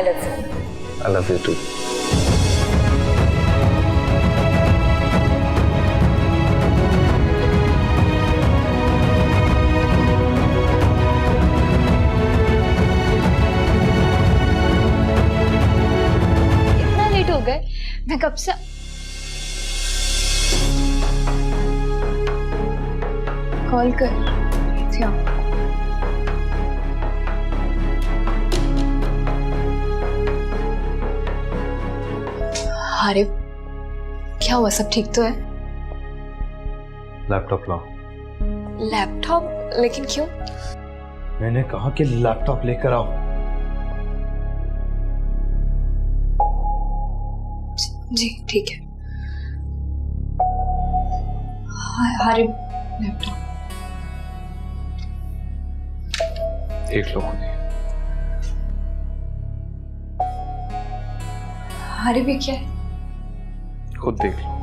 Let's go. I love you too. इतना late हो गए, मैं कब से कॉल कर रही थी आपको। अरे क्या हुआ, सब ठीक तो है? लैपटॉप लाओ। लैपटॉप? लेकिन क्यों? मैंने कहा कि लैपटॉप लेकर आओ। जी ठीक है। अरे लैपटॉप देख लो खुद ही। अरे भी क्या है? खुद देख लो।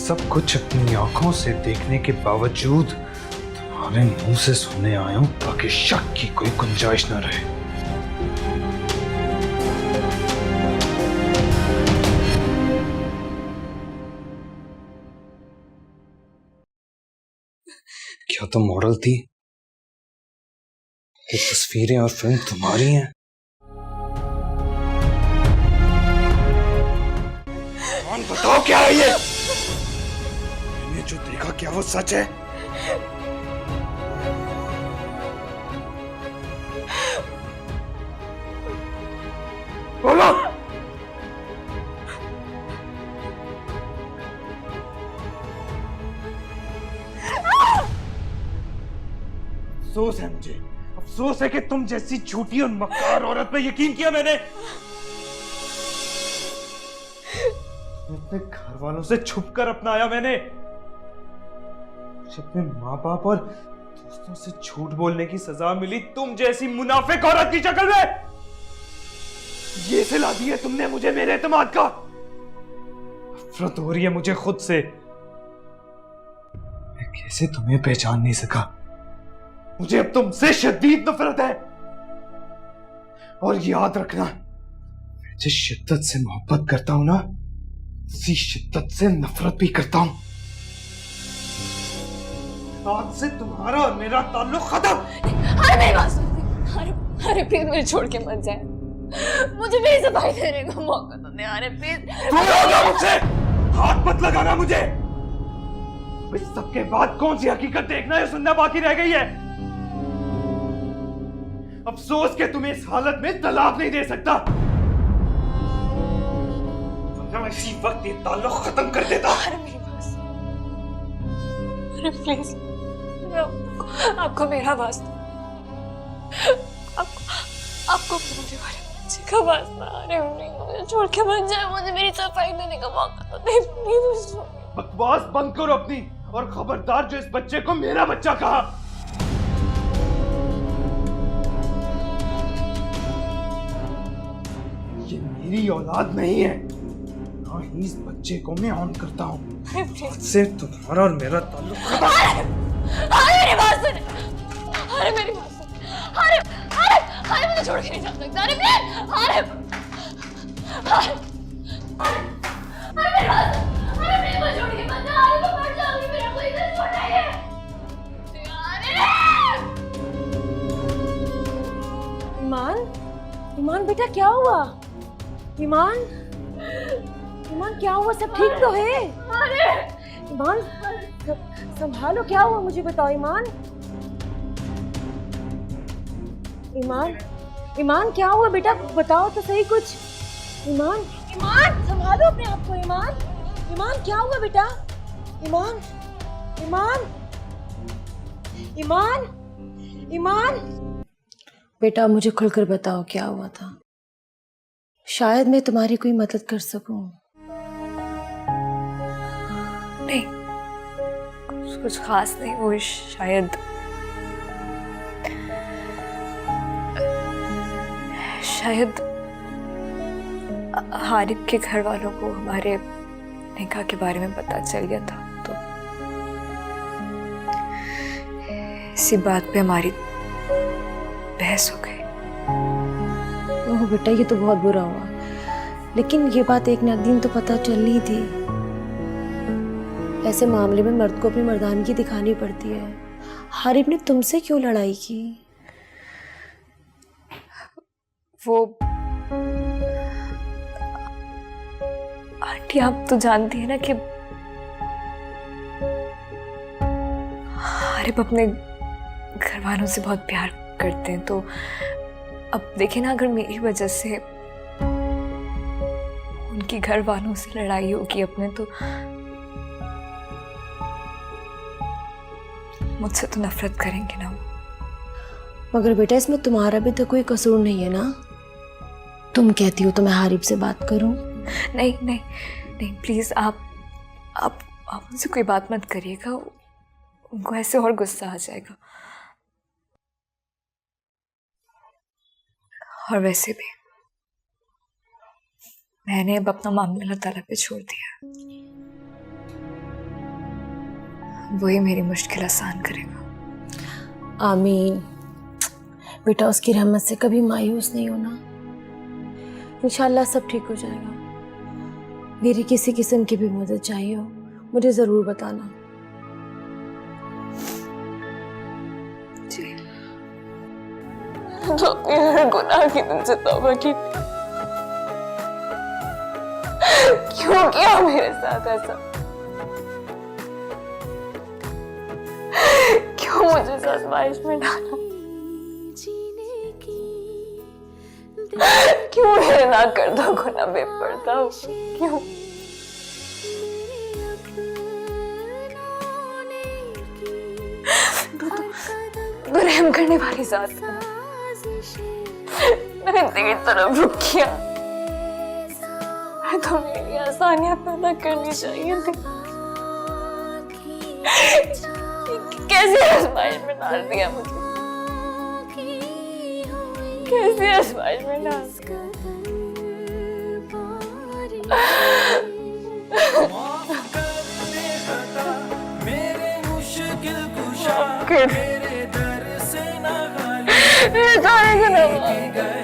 सब कुछ अपनी आंखों से देखने के बावजूद तुम्हारे मुंह से सुनने आया हूं ताकि शक की कोई गुंजाइश न रहे। क्या तुम मॉडल थी? ये तस्वीरें और फिल्म तुम्हारी हैं? कौन बताओ क्या है ये? मैंने जो देखा क्या वो सच है? बोलो। अफसोस है मुझे, अफसोस है कि तुम जैसी झूठी और मक्कार औरत पे यकीन किया मैंने। अपने घर वालों से छुपकर अपनाया मैंने। अपने माँ बाप और दोस्तों से झूठ बोलने की सजा मिली तुम जैसी मुनाफिक औरत की शक्ल में। ये सिला दी है तुमने मुझे मेरे एतमाद का। नफरत हो रही है मुझे खुद से। मैं कैसे तुम्हें पहचान नहीं सका। मुझे अब तुमसे शदीद नफरत है। और याद रखना, मैं जिस शिद्दत से मोहब्बत करता हूं ना, उसी शिद्दत से नफरत भी करता हूं। आज से तुम्हारा और मेरा ताल्लुक खत्म। अरे मेरी बात सुन। अरे प्लीज मुझे छोड़ के मत जाए, मुझे बेसफाई देने का मौका तो दे। अरे प्लीज। मुझसे हाथ मत लगाना मुझे। इस सब के बाद कौन सी हकीकत देखना या सुनना बाकी रह गई है? अफसोस कि तुम्हें इस हालत में तलाक नहीं दे सकता, वरना मैं इसी वक्त ये ताल्लुक खत्म कर देता। अरे मेरी बात सुन। अरे प्लीज, आपको मेरा वास्ता, आपको मुझे बच्चे का वास्ता। अरे मुझे छोड़ के मत जाए, मुझे मेरी सफाई देने का मौका तो दे प्लीज। बकवास बंद करो अपनी, और खबरदार जो इस बच्चे को मेरा बच्चा कहा। ये मेरी औलाद नहीं है, ना ही इस बच्चे को मैं ऑन करता हूँ। से तुम्हारा और मेरा ताल्लुक खत्म। अरे मेरी बात सुन। अरे मेरी बात सुन। अरे अरे अरे मुझे छोड़ के नहीं जा सकता। अरे प्लीज। अरे अरे मेरी बात सुन। अरे प्लीज मुझे छोड़ के मत जा। अरे मैं मर जाऊंगी, मेरा कोई दिल छोटा है। ईमान, ईमान बेटा क्या हुआ? ईमान, ईमान क्या हुआ? सब ठीक तो है? अरे ईमान, संभालो, क्या हुआ मुझे बताओ ईमान। ईमान, ईमान क्या हुआ बेटा, बताओ तो सही कुछ। ईमान, ईमान संभालो अपने आप को। ईमान, ईमान क्या हुआ बेटा। ईमान, ईमान, ईमान, ईमान। बेटा मुझे खुलकर बताओ क्या हुआ था, शायद मैं तुम्हारी कोई मदद कर सकूं। नहीं, कुछ खास नहीं, वो शायद हारिब के घर वालों को हमारे निकाह के बारे में पता चल गया था, तो इसी बात पे हमारी बहस हो गई। ओह बेटा, ये तो बहुत बुरा हुआ, लेकिन ये बात एक ना एक दिन तो पता चलनी थी। ऐसे मामले में मर्द को अपनी मर्दानगी दिखानी पड़ती है। हारिब ने तुमसे क्यों लड़ाई की? वो आंटी, आप तो जानती है ना कि हारिब अपने घर वालों से बहुत प्यार करते हैं, तो अब देखिए ना, अगर मेरी वजह से उनकी घर वालों से लड़ाई होगी अपने, तो मुझसे तो नफरत करेंगे ना वो। मगर बेटा इसमें तुम्हारा भी तो कोई कसूर नहीं है ना। तुम कहती हो तो मैं हारिब से बात करूं? नहीं नहीं नहीं, प्लीज आप उनसे कोई बात मत करिएगा, उनको ऐसे और गुस्सा आ जाएगा। और वैसे भी मैंने अब अपना मामला अल्लाह ताला पे छोड़ दिया, वही मेरी मुश्किल आसान करेगा। आमीन। बेटा उसकी रहमत से कभी मायूस नहीं होना, इंशाल्लाह सब ठीक हो जाएगा। मेरी किसी किस्म की भी मदद चाहिए हो मुझे जरूर बताना। जी, तो अपने गुनाह की तुमसे तौबा की, क्यों किया मेरे साथ ऐसा? क्यों मुझे इस आजमाइश में डाला? क्यों मेरे ना कर दो गुनाह बेपर्दा? क्यों? तो रहम करने वाली जात है, मैंने तेरी तरफ रुक किया, तो मेरी आसानियां पैदा करनी चाहिए थी। कैसे आजमाइश में डाल दिया मुझे, कैसे आजमाइश में डाल दिया। मेरे सारे गुनाह